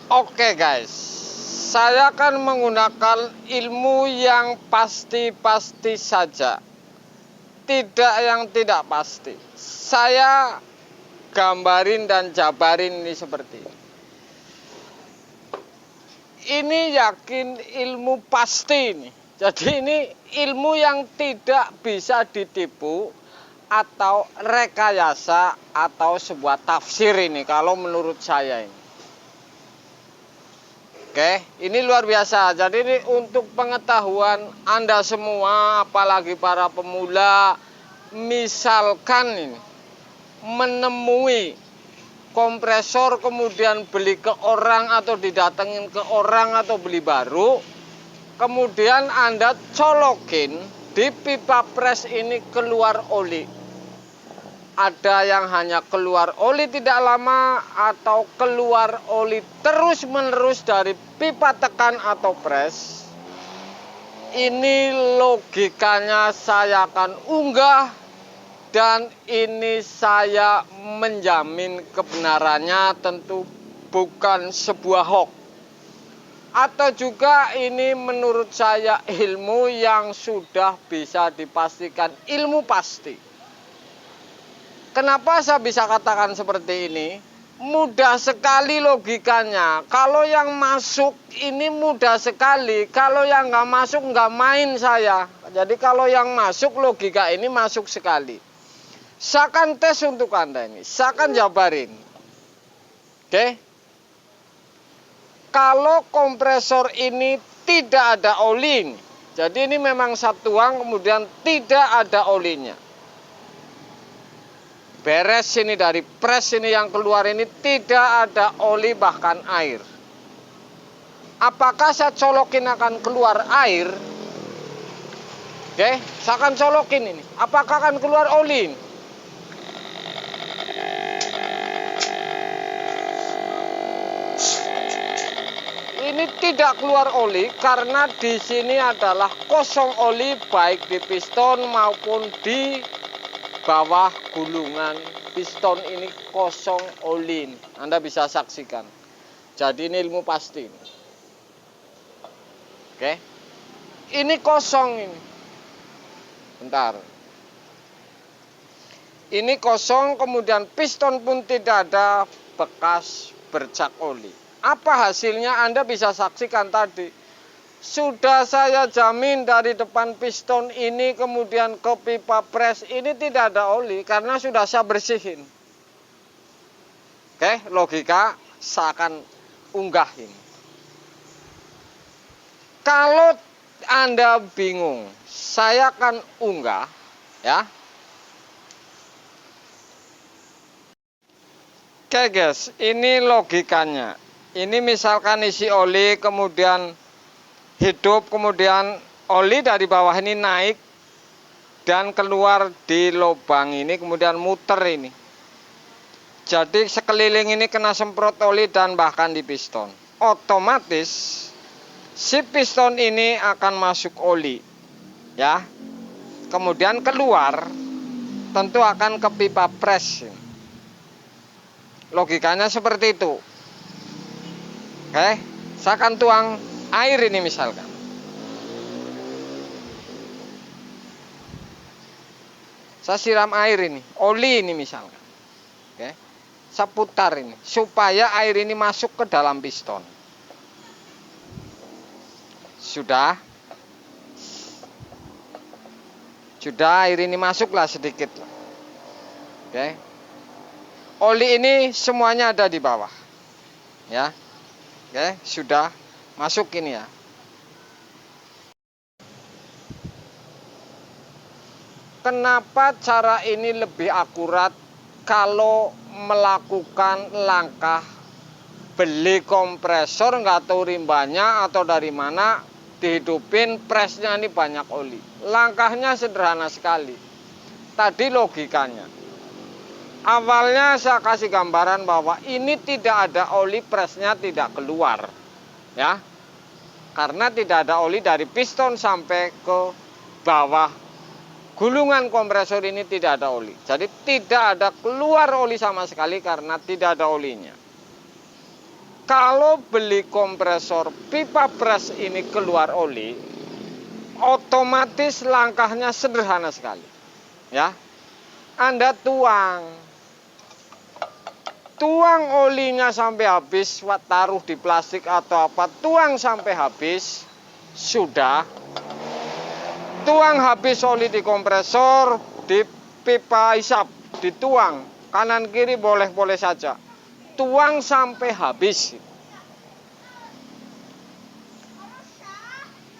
Oke guys, saya akan menggunakan ilmu yang pasti-pasti saja, tidak yang tidak pasti. Saya gambarin dan jabarin ini seperti ini. Ini yakin ilmu pasti ini. Jadi ini ilmu yang tidak bisa ditipu atau rekayasa atau sebuah tafsir ini kalau menurut saya ini. Oke, ini luar biasa. Jadi ini untuk pengetahuan Anda semua, apalagi para pemula, misalkan ini menemui kompresor kemudian beli ke orang atau didatengin ke orang atau beli baru, kemudian Anda colokin di pipa pres ini keluar oli. Ada yang hanya keluar oli tidak lama atau keluar oli terus menerus dari pipa tekan atau pres. Ini logikanya saya akan unggah dan ini saya menjamin kebenarannya, tentu bukan sebuah hoax. Atau juga ini menurut saya ilmu yang sudah bisa dipastikan ilmu pasti. Kenapa saya bisa katakan seperti ini? Mudah sekali logikanya. Kalau yang masuk ini mudah sekali. Kalau yang nggak masuk nggak main saya. Jadi kalau yang masuk logika ini masuk sekali. Saya akan tes untuk Anda ini. Saya akan jabarin. Oke? Kalau kompresor ini tidak ada oli ini. Jadi ini memang satu tuang kemudian tidak ada olinya. Beres ini dari pres ini yang keluar ini tidak ada oli bahkan air. Apakah saya colokin akan keluar air? Oke, saya akan colokin ini. Apakah akan keluar oli? Ini tidak keluar oli karena di sini adalah kosong oli baik di piston maupun di bawah gulungan piston ini kosong oli. Anda bisa saksikan. Jadi ini ilmu pasti. Oke. Ini kosong ini. Bentar. Ini kosong kemudian piston pun tidak ada bekas bercak oli. Apa hasilnya Anda bisa saksikan tadi. Sudah saya jamin dari depan piston ini kemudian ke pipa pres ini tidak ada oli karena sudah saya bersihin. Oke, logika saya akan unggahin. Kalau Anda bingung, saya akan unggah ya. Oke guys, ini logikanya. Ini misalkan isi oli kemudian hidup, kemudian oli dari bawah ini naik dan keluar di lubang ini, kemudian muter ini. Jadi sekeliling ini kena semprot oli dan bahkan di piston. Otomatis si piston ini akan masuk oli, ya. Kemudian keluar, tentu akan ke pipa pres. Logikanya seperti itu. Oke, saya akan tuang air ini misalkan. Saya siram air ini, oli ini misalkan. Oke. Saya putar ini supaya air ini masuk ke dalam piston. Sudah air ini masuklah sedikit. Oke. Oli ini semuanya ada di bawah. Ya. Oke, sudah masuk ini ya. Kenapa cara ini lebih akurat kalau melakukan langkah beli kompresor nggak tahu rimbanya atau dari mana, dihidupin presnya ini banyak oli. Langkahnya sederhana sekali. Tadi logikanya. Awalnya saya kasih gambaran bahwa ini tidak ada oli, presnya tidak keluar. Ya. Karena tidak ada oli dari piston sampai ke bawah gulungan kompresor ini tidak ada oli. Jadi tidak ada keluar oli sama sekali karena tidak ada olinya. Kalau beli kompresor pipa pres ini keluar oli, otomatis langkahnya sederhana sekali. Ya. Anda tuang olinya sampai habis, taruh di plastik atau apa, tuang sampai habis, sudah. Tuang habis oli di kompresor, di pipa hisap, dituang, kanan kiri boleh-boleh saja. Tuang sampai habis.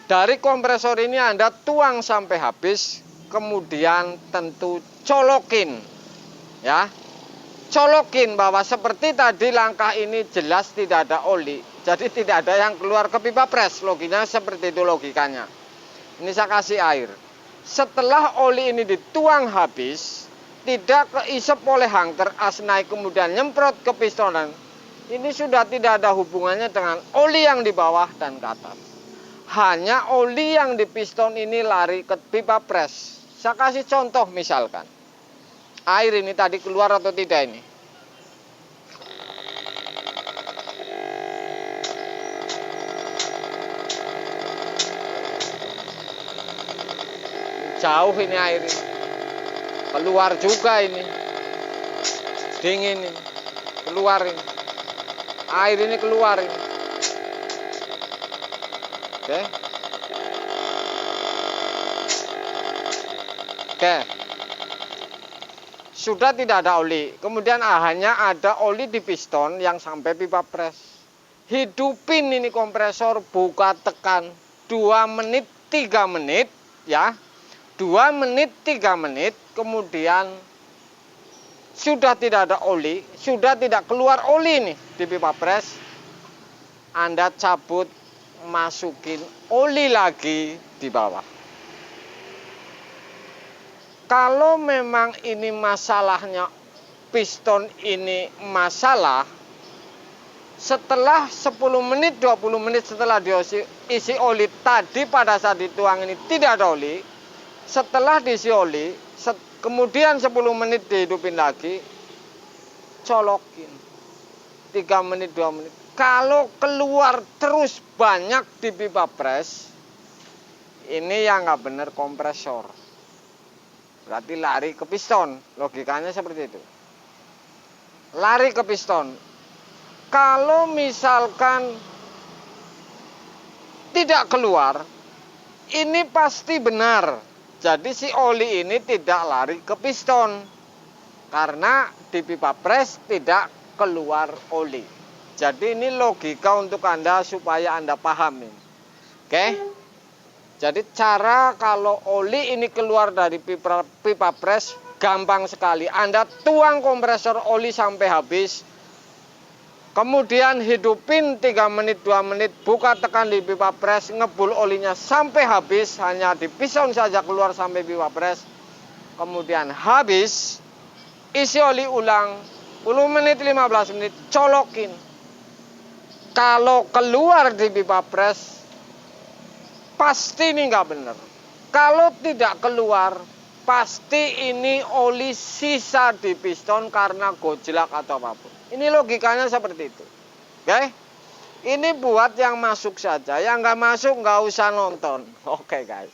Dari kompresor ini Anda tuang sampai habis, kemudian tentu colokin. Ya. Colokin bahwa seperti tadi langkah ini jelas tidak ada oli. Jadi tidak ada yang keluar ke pipa pres. Logikanya seperti itu logikanya. Ini saya kasih air. Setelah oli ini dituang habis, tidak keisep oleh hangker as naik kemudian nyemprot ke pistonan. Ini sudah tidak ada hubungannya dengan oli yang di bawah dan ke atas. Hanya oli yang di piston ini lari ke pipa pres. Saya kasih contoh misalkan. Air ini tadi keluar atau tidak ini? Jauh ini air ini. Keluar juga ini. Dingin ini. Keluar ini. Air ini keluar ini. Oke. Oke. Sudah tidak ada oli. Kemudian hanya ada oli di piston yang sampai pipa pres. Hidupin ini kompresor, buka tekan 2 menit 3 menit ya. 2 menit 3 menit, kemudian sudah tidak ada oli, sudah tidak keluar oli nih di pipa pres. Anda cabut, masukin oli lagi di bawah. Kalau memang ini masalahnya piston ini masalah, setelah 10 menit 20 menit setelah diisi oli tadi pada saat dituang ini tidak ada oli, setelah diisi oli kemudian 10 menit dihidupin lagi, colokin 3 menit 2 menit. Kalau keluar terus banyak di pipa pres, ini yang nggak benar kompresor. Berarti lari ke piston. Logikanya seperti itu. Lari ke piston. Kalau misalkan tidak keluar, ini pasti benar. Jadi si oli ini tidak lari ke piston. Karena di pipa pres tidak keluar oli. Jadi ini logika untuk Anda supaya Anda paham ini. Oke? Jadi cara kalau oli ini keluar dari pipa pres gampang sekali. Anda tuang kompresor oli sampai habis. Kemudian hidupin 3 menit 2 menit, buka tekan di pipa pres, ngebul olinya sampai habis, hanya di piston saja keluar sampai pipa pres. Kemudian habis, isi oli ulang 10 menit 15 menit, colokin. Kalau keluar di pipa pres pasti ini nggak benar. Kalau tidak keluar, pasti ini oli sisa di piston karena gojlak atau apapun. Ini logikanya seperti itu. Oke? Ini buat yang masuk saja, yang nggak masuk nggak usah nonton. Oke guys.